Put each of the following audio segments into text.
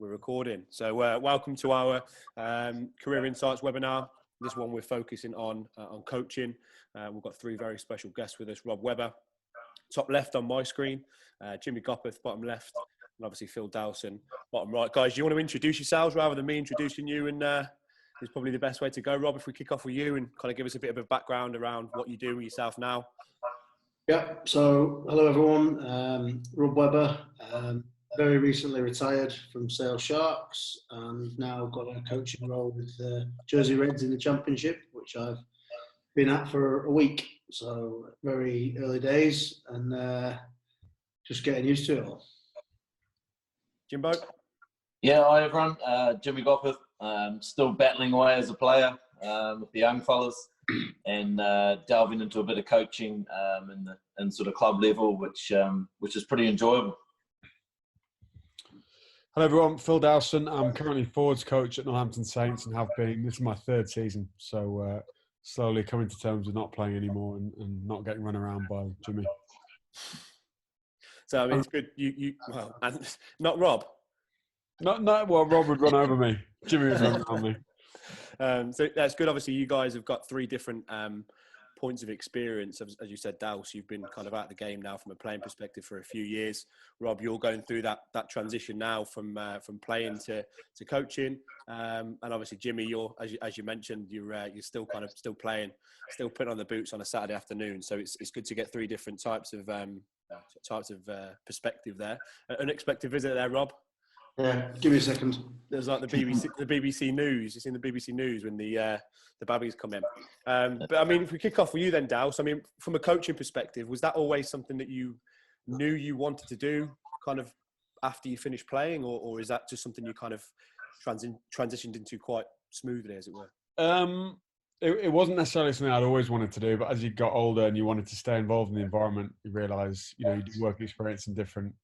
We're recording. So welcome to our Career Insights webinar. This one we're focusing on coaching. We've got three very special guests with us. Rob Webber, top left on my screen. Jimmy Gopperth, bottom left. And obviously Phil Dowson, bottom right. Guys, do you want to introduce yourselves rather than me introducing you? And it's probably the best way to go. Rob, if we kick off with you and kind of give us a bit of a background around what you do with yourself now. Yeah, so hello everyone. Rob Webber. Very recently retired from Sale Sharks and now got a coaching role with Jersey Reds in the Championship, which I've been at for a week. So very early days and just getting used to it all. Jimbo? Yeah, hi everyone. Jimmy Gopperth. Still battling away as a player with the young fellas and delving into a bit of coaching in sort of club level, which is pretty enjoyable. Hello everyone, Phil Dowson. I'm currently forwards coach at Northampton Saints and have been. This is my third season, so slowly coming to terms with not playing anymore and not getting run around by Jimmy. So I mean, it's good. Well, and not Rob. Well, Rob would run over me. Jimmy would run around me. So that's good. Obviously, you guys have got three different points of experience. As you said, Dals, you've been kind of out of the game now from a playing perspective for a few years. Rob, you're going through that transition now from playing to coaching, and obviously Jimmy, you're as you mentioned, you're still playing, still putting on the boots on a Saturday afternoon. So it's good to get three different types of perspective there. An unexpected visit there, Rob. Yeah, give me a second. There's like the BBC News. It's in the BBC News when the babbies come in. But I mean, if we kick off with you then, Dals, I mean, from a coaching perspective, was that always something that you knew you wanted to do kind of after you finished playing, or is that just something you kind of transitioned into quite smoothly, as it were? It wasn't necessarily something I'd always wanted to do, but as you got older and you wanted to stay involved in the environment, you realise, you do work experience in different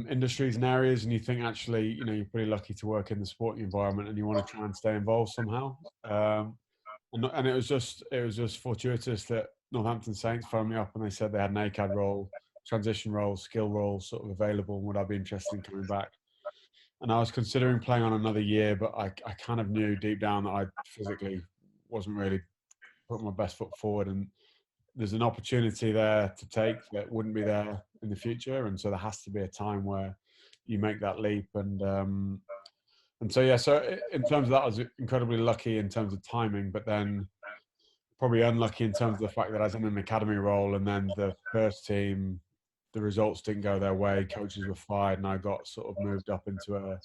industries and areas, and you think actually, you're pretty lucky to work in the sporting environment, and you want to try and stay involved somehow. And it was just fortuitous that Northampton Saints phoned me up and they said they had an ACAD role, transition role, skill role sort of available, and would I be interested in coming back? And I was considering playing on another year, but I kind of knew deep down that I physically wasn't really putting my best foot forward, and there's an opportunity there to take that wouldn't be there in the future, and so there has to be a time where you make that leap. And so in terms of that, I was incredibly lucky in terms of timing, but then probably unlucky in terms of the fact that I was in an academy role, and then the first team, the results didn't go their way, coaches were fired, and I got sort of moved up into a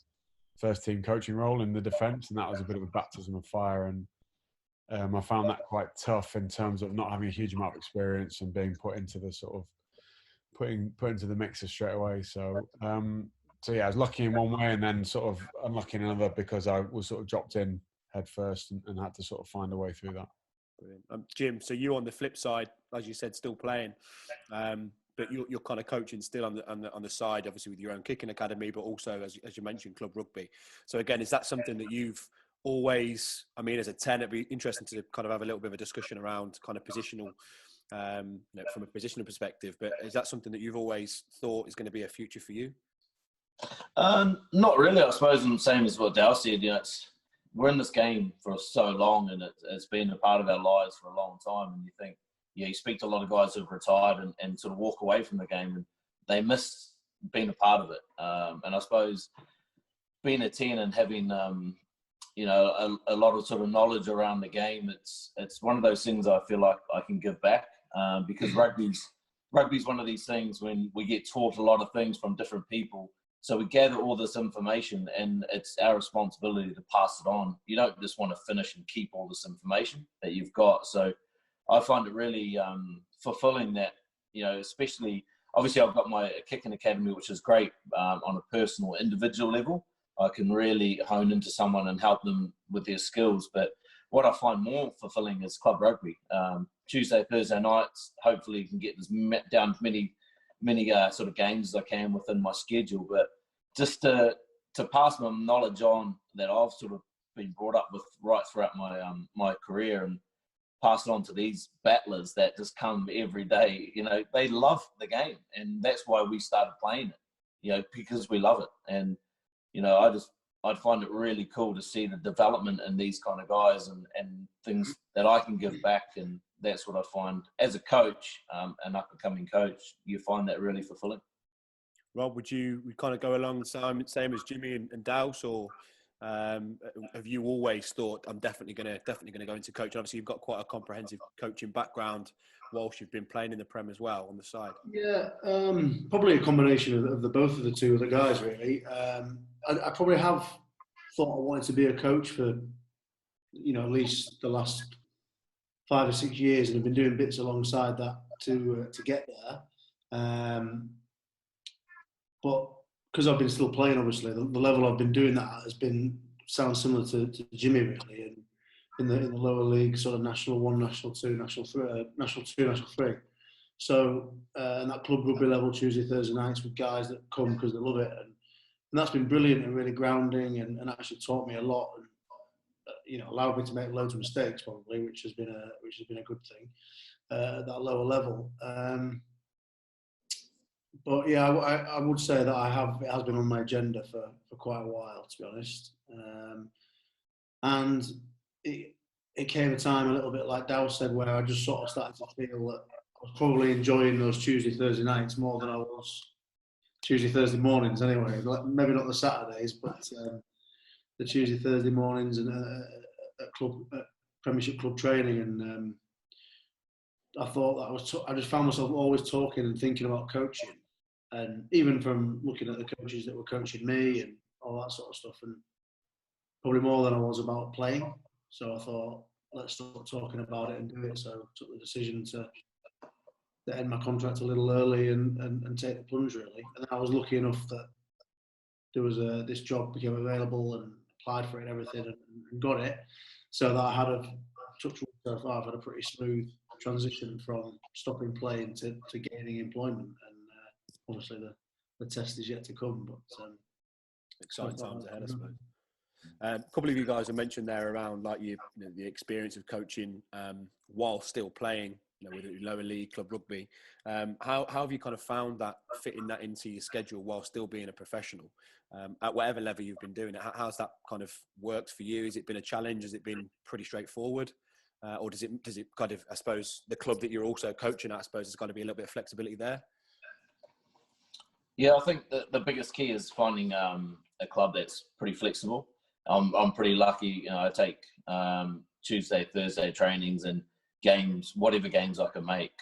first team coaching role in the defence, and that was a bit of a baptism of fire. And I found that quite tough in terms of not having a huge amount of experience and being put into the sort of put into the mixer straight away. So yeah, I was lucky in one way and then sort of unlucky in another, because I was sort of dropped in head first and had to sort of find a way through that. Brilliant. Jim, so you on the flip side, as you said, still playing, but you're kind of coaching still on the side, obviously with your own kicking academy, but also as you mentioned, club rugby. So again, is that something that you've always, I mean, as a 10, it'd be interesting to kind of have a little bit of a discussion around kind of positional, from a positional perspective, but is that something that you've always thought is going to be a future for you? Not really, I suppose. I'm the same as what Dal said. We're in this game for so long, and it's been a part of our lives for a long time. And you think, you speak to a lot of guys who've retired and sort of walk away from the game, and they miss being a part of it. And I suppose being a 10 and having a lot of sort of knowledge around the game, it's one of those things I feel like I can give back, because rugby's one of these things when we get taught a lot of things from different people. So we gather all this information, and it's our responsibility to pass it on. You don't just want to finish and keep all this information that you've got. So I find it really fulfilling that, especially, obviously I've got my kicking academy, which is great on a personal, individual level. I can really hone into someone and help them with their skills. But what I find more fulfilling is club rugby. Tuesday, Thursday nights, hopefully you can get this down many sort of games as I can within my schedule. But just to pass my knowledge on that I've sort of been brought up with right throughout my career, and pass it on to these battlers that just come every day. They love the game, and that's why we started playing it, because we love it. And I'd find it really cool to see the development in these kind of guys and things that I can give back. And that's what I find as a coach, an up-and-coming coach, you find that really fulfilling. Rob, would kind of go along the same as Jimmy and Dowse, or have you always thought I'm definitely going to go into coaching? Obviously, you've got quite a comprehensive coaching background whilst you've been playing in the Prem as well on the side. Yeah, probably a combination of the both of the two of the guys, really. I probably have thought I wanted to be a coach for, at least the last 5 or 6 years, and I've been doing bits alongside that to get there. But because I've been still playing, obviously, the level I've been doing that at sounds similar to Jimmy, really, and in the lower league, sort of National 1, National 2, National 3, National 2, National 3. So, and that club rugby level, Tuesday, Thursday nights with guys that come because they love it. And that's been brilliant and really grounding and actually taught me a lot and, allowed me to make loads of mistakes probably, which has been a good thing at that lower level. But yeah, I would say that it has been on my agenda for quite a while, to be honest. And it came a time a little bit like Dow said, where I just sort of started to feel that I was probably enjoying those Tuesday, Thursday nights more than I was Tuesday, Thursday mornings anyway. Maybe not the Saturdays, but the Tuesday, Thursday mornings and at Premiership club training. And I thought that I just found myself always talking and thinking about coaching. And even from looking at the coaches that were coaching me and all that sort of stuff, and probably more than I was about playing. So I thought, let's start talking about it and do it. So I took the decision to end my contract a little early and take the plunge, really. And I was lucky enough that there was this job became available and applied for it and everything and got it. So that I had so far, I've had a pretty smooth transition from stopping playing to gaining employment. And obviously the test is yet to come, but exciting times ahead, I suppose. A couple of you guys have mentioned there around like the experience of coaching while still playing, with lower league club rugby. How have you kind of found that fitting that into your schedule while still being a professional at whatever level you've been doing it? How's that kind of worked for you? Has it been a challenge? Has it been pretty straightforward? Or does it kind of, I suppose, the club that you're also coaching at, I suppose, has got to be a little bit of flexibility there? Yeah, I think the biggest key is finding a club that's pretty flexible. I'm pretty lucky. I take Tuesday, Thursday trainings and games, whatever games I can make.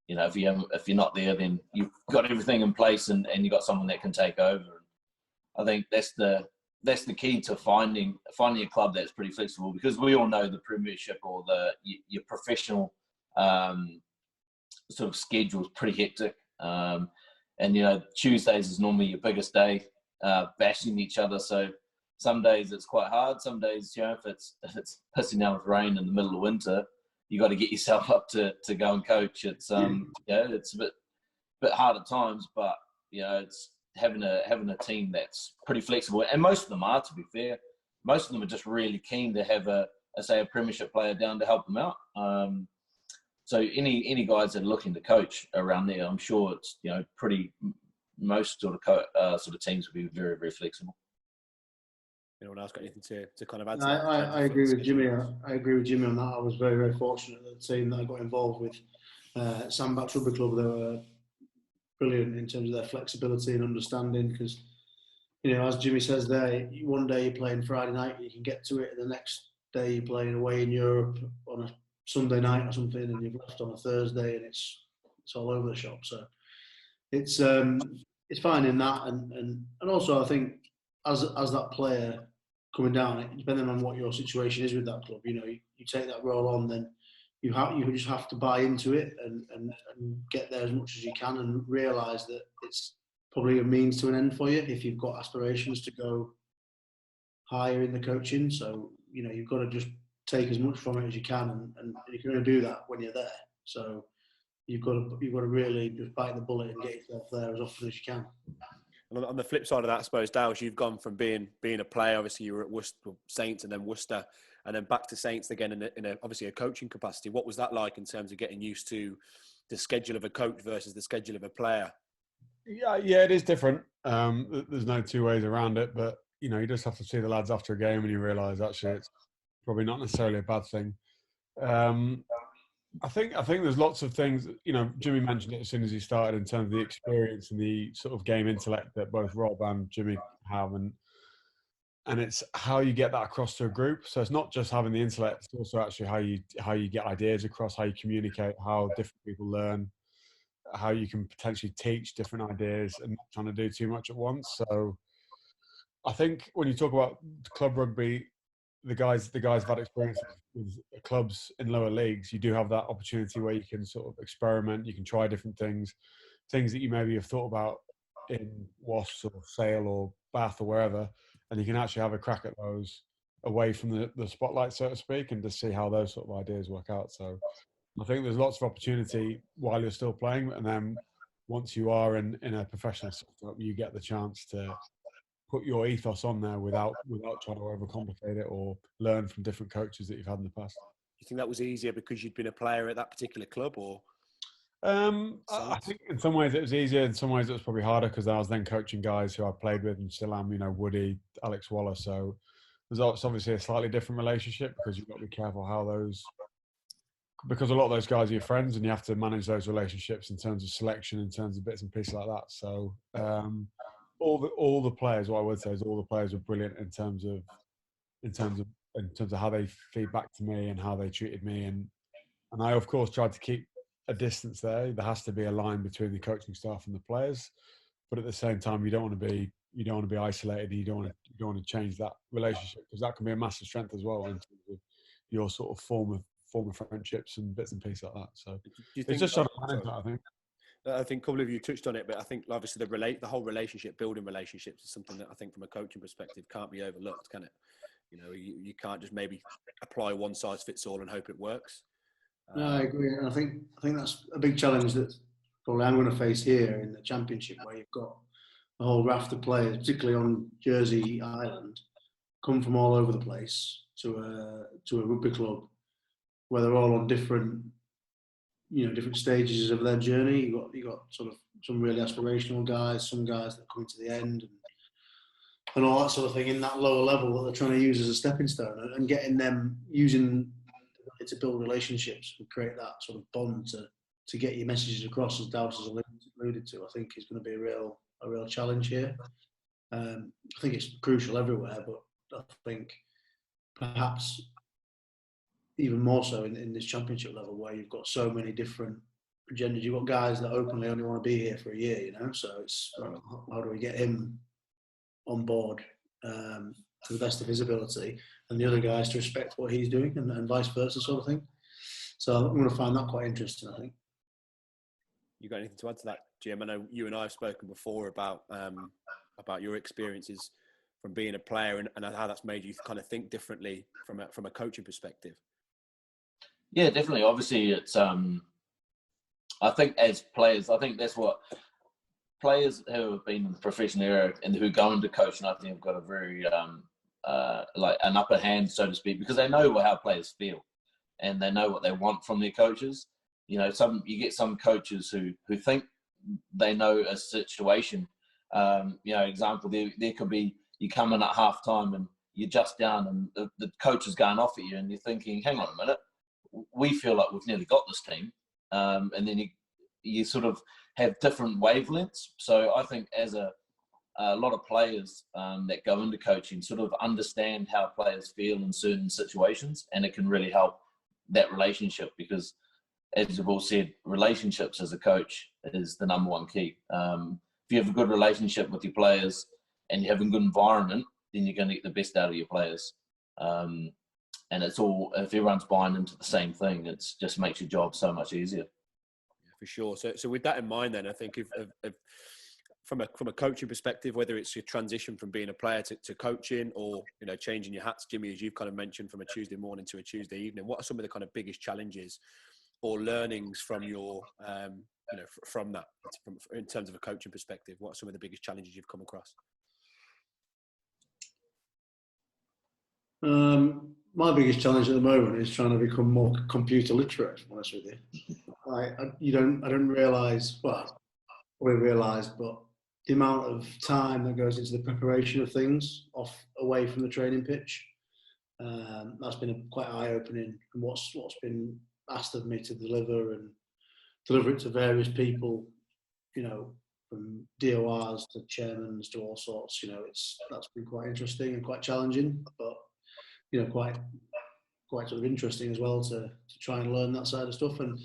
If you're not there, then you've got everything in place and you've got someone that can take over. I think that's the key to finding a club that's pretty flexible, because we all know the Premiership or your professional sort of schedule is pretty hectic. And Tuesdays is normally your biggest day, bashing each other. So some days it's quite hard. Some days, if it's pissing down with rain in the middle of winter, you got to get yourself up to go and coach. It's it's a bit hard at times, but it's having a team that's pretty flexible, and most of them are, to be fair. Most of them are just really keen to have a Premiership player down to help them out. So any guys that are looking to coach around there, I'm sure it's most sort of teams will be very, very flexible. Anyone else got anything to kind of add to that? that? I agree with Jimmy. I agree with Jimmy on that. I was very, very fortunate that the team that I got involved with, Sandbach Rugby Club, they were brilliant in terms of their flexibility and understanding, because, as Jimmy says there, one day you're playing Friday night, you can get to it, and the next day you're playing away in Europe on a Sunday night or something, and you've left on a Thursday, and it's all over the shop. So it's finding that, and also I think as that player coming down, depending on what your situation is with that club, you take that role on, then you just have to buy into it and get there as much as you can, and realise that it's probably a means to an end for you if you've got aspirations to go higher in the coaching. So you've got to just take as much from it as you can, and you can only do that when you're there. So you've got to really just bite the bullet and get yourself there as often as you can. And on the flip side of that, I suppose, Dowse, you've gone from being a player, obviously you were at Saints and then Worcester, and then back to Saints again in obviously a coaching capacity. What was that like in terms of getting used to the schedule of a coach versus the schedule of a player? Yeah, it is different. There's no two ways around it, but you just have to see the lads after a game and you realise actually it's probably not necessarily a bad thing. I think there's lots of things. Jimmy mentioned it as soon as he started in terms of the experience and the sort of game intellect that both Rob and Jimmy have, and it's how you get that across to a group. So it's not just having the intellect; it's also actually how you get ideas across, how you communicate, how different people learn, how you can potentially teach different ideas, and not trying to do too much at once. So I think when you talk about club rugby, the guys have had experience with clubs in lower leagues. You do have that opportunity where you can sort of experiment. You can try different things that you maybe have thought about in Wasps or Sale or Bath or wherever, and you can actually have a crack at those away from the spotlight, so to speak, and just see how those sort of ideas work out. So I think there's lots of opportunity while you're still playing, and then once you are in a professional setup, you get the chance to put your ethos on there without trying to overcomplicate it or learn from different coaches that you've had in the past. Do you think that was easier because you'd been a player at that particular club, or? I think in some ways it was easier. In some ways it was probably harder because I was then coaching guys who I played with and still am. Woody, Alex Waller. So there's obviously a slightly different relationship because you've got to be careful because a lot of those guys are your friends and you have to manage those relationships in terms of selection, in terms of bits and pieces like that. So all the players, what I would say is all the players were brilliant in terms of how they feed back to me and how they treated me, and I of course tried to keep a distance there. There has to be a line between the coaching staff and the players, but at the same time you don't want to be isolated. You don't want to change that relationship because that can be a massive strength as well in terms of your sort of form of friendships and bits and pieces like that. So it's just trying to manage that, I think. I think a couple of you touched on it, but I think obviously the whole relationship, building relationships is something that I think from a coaching perspective can't be overlooked, can it? You can't just maybe apply one size fits all and hope it works. No, I agree. And I think that's a big challenge that probably I'm going to face here in the Championship, where you've got a whole raft of players, particularly on Jersey Island, come from all over the place to a rugby club where they're all on different stages of their journey. You got sort of some really aspirational guys, some guys that are coming to the end, and all that sort of thing in that lower level that they're trying to use as a stepping stone, and getting them using it to build relationships and create that sort of bond to get your messages across, as Dowson's alluded to. I think is going to be a real challenge here. I think it's crucial everywhere, but I think perhaps even more so in this Championship level, where you've got so many different agendas. You've got guys that openly only want to be here for a year, so it's how do we get him on board to the best of his ability, and the other guys to respect what he's doing, and vice versa, sort of thing. So I'm going to find that quite interesting, I think. You got anything to add to that, Jim? I know you and I have spoken before about your experiences from being a player and how that's made you kind of think differently from a coaching perspective. Yeah, definitely. Obviously, it's I think as players, I think that's what players who have been in the professional era and who go into coaching, I think have got a very like an upper hand, so to speak, because they know how players feel and they know what they want from their coaches. You get some coaches who think they know a situation. Example, there could be you come in at half time and you're just down and the coach is going off at you and you're thinking, hang on a minute, we feel like we've nearly got this team. And then you sort of have different wavelengths. So I think as a lot of players that go into coaching sort of understand how players feel in certain situations, and it can really help that relationship because, as you've all said, relationships as a coach is the number one key. If you have a good relationship with your players and you have a good environment, then you're going to get the best out of your players. And it's all, if everyone's buying into the same thing, it just makes your job so much easier. Yeah, for sure. So with that in mind, then I think if from a coaching perspective, whether it's your transition from being a player to coaching, or changing your hats, Jimmy, as you've kind of mentioned, from a Tuesday morning to a Tuesday evening, what are some of the kind of biggest challenges or learnings from your from that, in terms of a coaching perspective? What are some of the biggest challenges you've come across? My biggest challenge at the moment is trying to become more computer literate, to be honest with you. I don't realise, well, we realised, but the amount of time that goes into the preparation of things away from the training pitch, that's been quite eye-opening. And what's been asked of me to deliver it to various people, you know, from DORs to chairmans to all sorts. You know, that's been quite interesting and quite challenging, but you know, quite sort of interesting as well to try and learn that side of stuff. And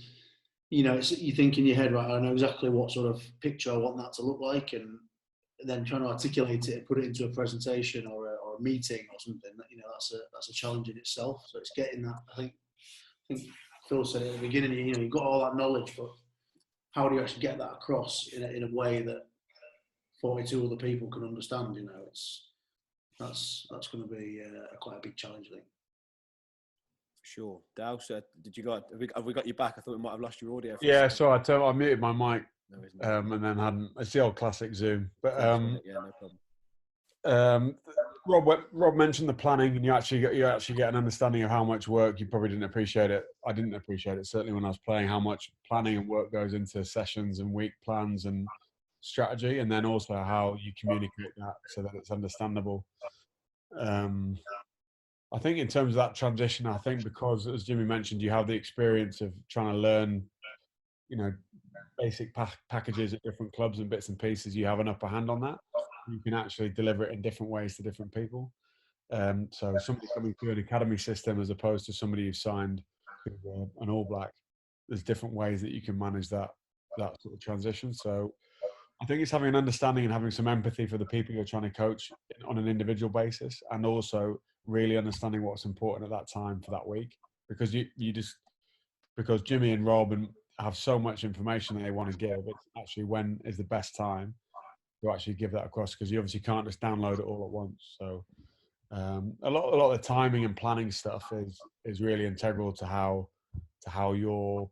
you know, you think in your head, right, I know exactly what sort of picture I want that to look like, and then trying to articulate it and put it into a presentation or a meeting or something. You know, that's a challenge in itself. So it's getting that. I think Phil said at the beginning, you know, you've got all that knowledge, but how do you actually get that across in a way that 42 other people can understand? You know, that's going to be quite a big challenge, I think. Sure. Dalston, have we got you back? I thought we might have lost your audio. Yeah, so I muted my mic, and then hadn't. It's the old classic Zoom. But yeah, no problem. Rob mentioned the planning, and you actually get an understanding of how much work. You probably didn't appreciate it. I didn't appreciate it, certainly when I was playing, how much planning and work goes into sessions and week plans and strategy, and then also how you communicate that so that it's understandable. I think in terms of that transition, I think because, as Jimmy mentioned, you have the experience of trying to learn, you know, basic packages at different clubs and bits and pieces, you have an upper hand on that. You can actually deliver it in different ways to different people. So somebody coming through an academy system as opposed to somebody who's signed an All Black, there's different ways that you can manage that sort of transition. So I think it's having an understanding and having some empathy for the people you're trying to coach on an individual basis, and also really understanding what's important at that time for that week, because because Jimmy and Rob have so much information that they want to give, it's actually when is the best time to actually give that across, because you obviously can't just download it all at once. So a lot of the timing and planning stuff is really integral to how your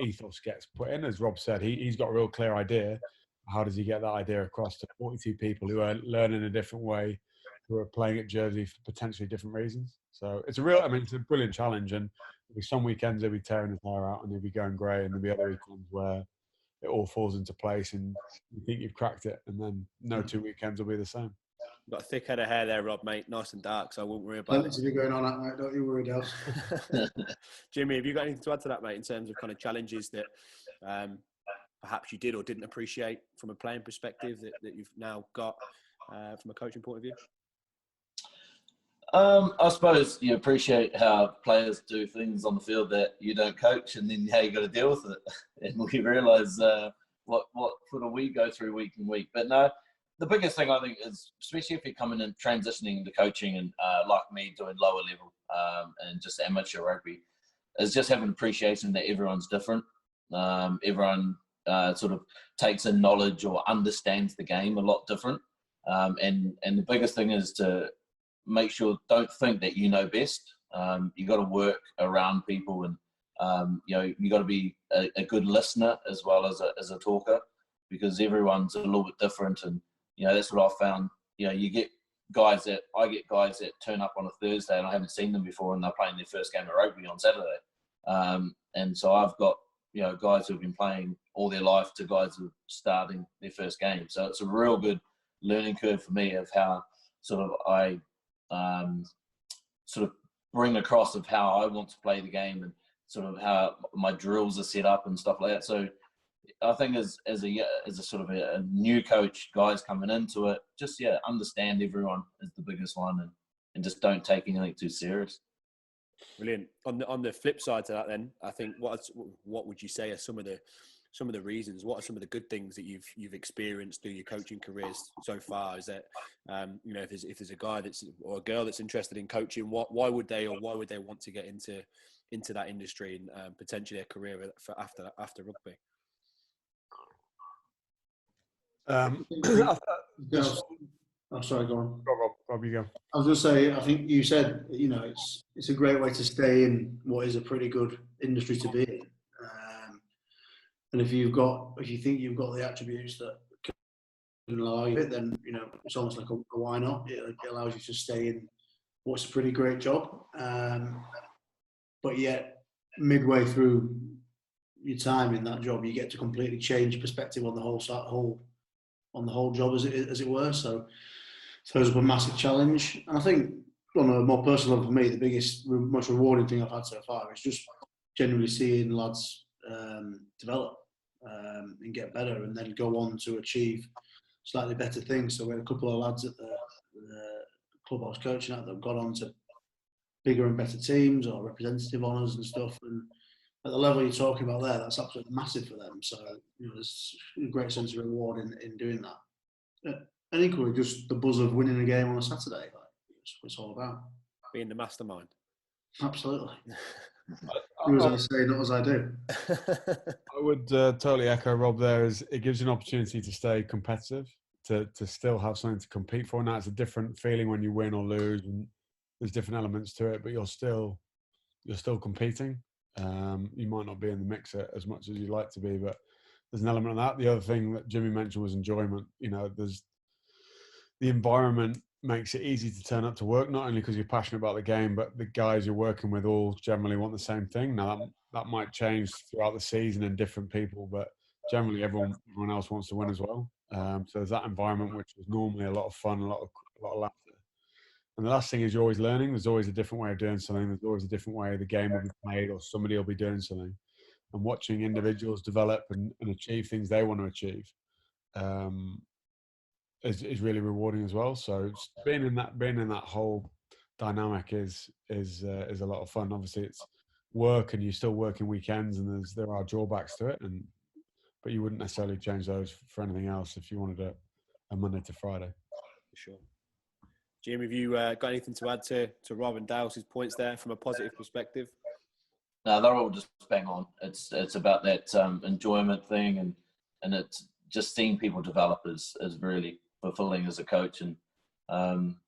ethos gets put in. As Rob said, he's got a real clear idea. How does he get that idea across to 42 people who are learning a different way, who are playing at Jersey for potentially different reasons? So it's a brilliant challenge. And there'll be some weekends he'll be tearing his hair out and he'll be going grey, and there'll be other weekends where it all falls into place and you think you've cracked it, and then no 2 weekends will be the same. You've got a thick head of hair there, Rob, mate. Nice and dark, so I won't worry about it. Plenty to be going on at night, don't you worry, Dal. Jimmy, have you got anything to add to that, mate, in terms of kind of challenges that perhaps you did or didn't appreciate from a playing perspective that you've now got from a coaching point of view? I suppose you appreciate how players do things on the field that you don't coach, and then how you got to deal with it. And we realise what sort of we go through week in week. But no, the biggest thing I think is, especially if you're coming in transitioning to coaching and like me doing lower level and just amateur rugby, is just having appreciation that everyone's different. Everyone sort of takes in knowledge or understands the game a lot different. And the biggest thing is to make sure, don't think that you know best. You got to work around people, and you know, you got to be a good listener as well as a talker, because everyone's a little bit different. And you know, that's what I found. You know, I get guys that turn up on a Thursday and I haven't seen them before, and they're playing their first game of rugby on Saturday. And so I've got, you know, guys who've been playing all their life to guys who are starting their first game. So it's a real good learning curve for me of how sort of I sort of bring across of how I want to play the game, and sort of how my drills are set up and stuff like that. So I think as a sort of a new coach, guys coming into it, just understand everyone is the biggest one, and just don't take anything too serious. Brilliant. On the flip side to that, then, I think what would you say are some of the reasons? What are some of the good things that you've experienced through your coaching careers so far? Is that you know, if there's a guy or a girl that's interested in coaching, why would they want to get into that industry and potentially a career for after rugby? Oh, sorry, go on. Rob, you go. I was going to say, I think you said, you know, it's a great way to stay in what is a pretty good industry to be in. And if you think you've got the attributes that can allow you it, then, you know, it's almost like a why not? It allows you to stay in what's a pretty great job. But yet, midway through your time in that job, you get to completely change perspective on the whole job, as it were. So throws up a massive challenge. And I think on a more personal level for me, the biggest, most rewarding thing I've had so far is just genuinely seeing lads develop and get better, and then go on to achieve slightly better things. So we had a couple of lads at the club I was coaching at that have gone on to bigger and better teams or representative honours and stuff. And at the level you're talking about there, that's absolutely massive for them. So there's a great sense of reward in doing that. And equally, just the buzz of winning a game on a Saturday. Like, it's what it's all about. Being the mastermind. Absolutely. Do as I say, not as I do. I would totally echo Rob there. Is it gives you an opportunity to stay competitive, to still have something to compete for. Now it's a different feeling when you win or lose, and there's different elements to it, but you're still competing. You might not be in the mix as much as you'd like to be, but there's an element of that. The other thing that Jimmy mentioned was enjoyment. There's the environment makes it easy to turn up to work, not only because you're passionate about the game, but the guys you're working with all generally want the same thing. Now that might change throughout the season and different people, but generally everyone else wants to win as well. So there's that environment, which is normally a lot of fun, a lot of laughter. And the last thing is you're always learning. There's always a different way of doing something. There's always a different way the game will be played, or somebody will be doing something. And watching individuals develop and achieve things they want to achieve is really rewarding as well. So being in that whole dynamic is a lot of fun. Obviously, it's work, and you're still working weekends, and there are drawbacks to it. But you wouldn't necessarily change those for anything else if you wanted a Monday to Friday. For sure. Jim, have you got anything to add to Rob and Dows's points there from a positive perspective? No, they're all just bang on. It's about that enjoyment thing, and it's just seeing people develop is really fulfilling as a coach, and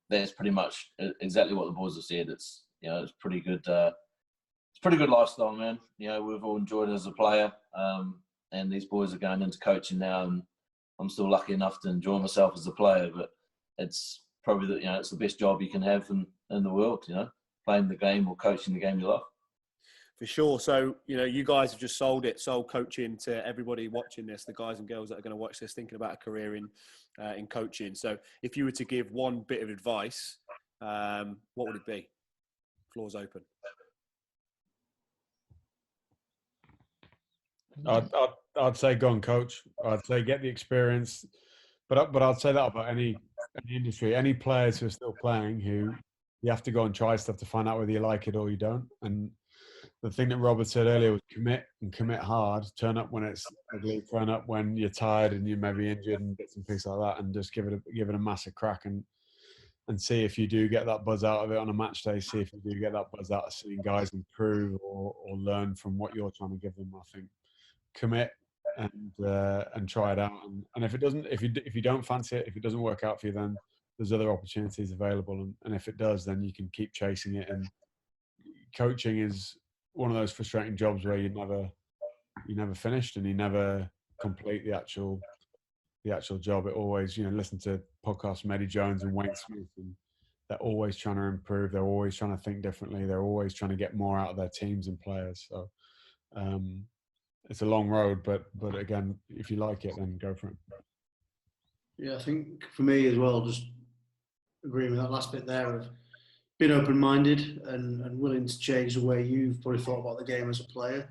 that's pretty much exactly what the boys have said. It's it's pretty good. It's pretty good lifestyle, man. We've all enjoyed it as a player, and these boys are going into coaching now, and I'm still lucky enough to enjoy myself as a player. But it's probably it's the best job you can have in the world. Playing the game or coaching the game you love. For sure. So, you guys have just sold coaching to everybody watching this, the guys and girls that are going to watch this, thinking about a career in coaching. So if you were to give one bit of advice, what would it be? Floor's open. I'd say go and coach. I'd say get the experience. But I'd say that about any industry, any players who are still playing, who you have to go and try stuff to find out whether you like it or you don't. And the thing that Robert said earlier was commit hard, turn up when it's ugly, turn up when you're tired and you may be injured and bits and pieces like that, and just give it a massive crack and see if you do get that buzz out of it on a match day, see if you do get that buzz out of seeing guys improve or learn from what you're trying to give them. I think commit and try it out. And if you don't fancy it, if it doesn't work out for you, then there's other opportunities available. And if it does, then you can keep chasing it. And coaching is one of those frustrating jobs where you never finished and you never complete the actual job. It always, listen to podcasts from Eddie Jones and Wayne Smith, and they're always trying to improve. They're always trying to think differently. They're always trying to get more out of their teams and players. So it's a long road, but again, if you like it, then go for it. Yeah, I think for me as well, just agreeing with that last bit there of being open-minded and willing to change the way you've probably thought about the game as a player.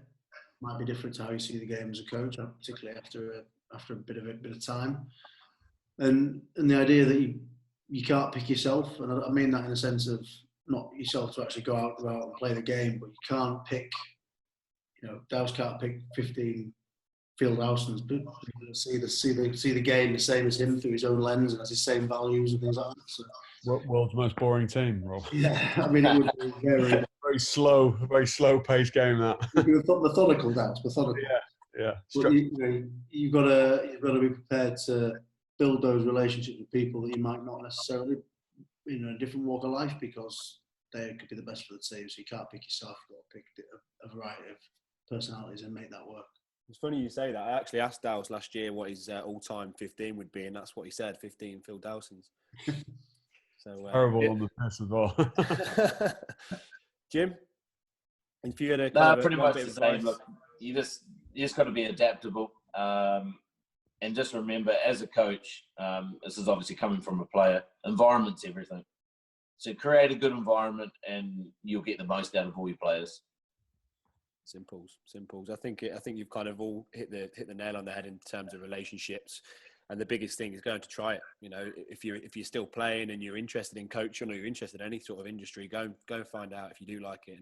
Might be different to how you see the game as a coach, particularly after a bit of time. And the idea that you can't pick yourself, and I mean that in a sense of not yourself to actually go out and play the game, but you can't pick. Dows can't pick 15 Phil Dowsons, but see the game the same as him through his own lens and has his same values and things like that. So, world's most boring team, Rob. Yeah, I mean, it would be very slow paced game. That methodical, Dows, methodical. Yeah. But you've got to be prepared to build those relationships with people that you might not necessarily in a different walk of life, because they could be the best for the team. So you can't pick yourself. You've got to pick a variety of personalities and make that work. It's funny you say that. I actually asked Dows last year what his all-time 15 would be, and that's what he said: 15 Phil Dowsons. So terrible on the piss as well. Jim, if you had pretty much the same. Look, you just got to be adaptable. And just remember, as a coach, this is obviously coming from a player, environment's everything. So create a good environment and you'll get the most out of all your players. Simples. I think you've kind of all hit the nail on the head in terms of relationships. And the biggest thing is going to try it. You know, if you're still playing and you're interested in coaching or you're interested in any sort of industry, go and find out if you do like it.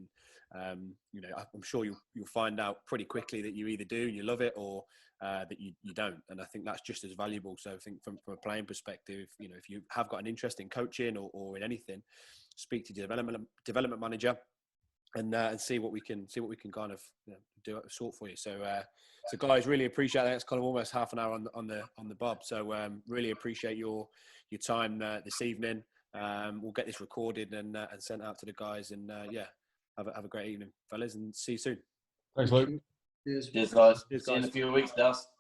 And you know, I'm sure you'll find out pretty quickly that you either do and you love it, or that you don't. And I think that's just as valuable. So I think from a playing perspective, you know, if you have got an interest in coaching or in anything, speak to your development manager and see what we can kind of, you know, do sort for you. So guys, really appreciate that. It's kind of almost half an hour on the bob. So really appreciate your time this evening. We'll get this recorded and sent out to the guys. And have a great evening, fellas, and see you soon. Thanks, Luke. Cheers. Cheers, guys. Cheers, See you in guys. a few weeks, Dalston.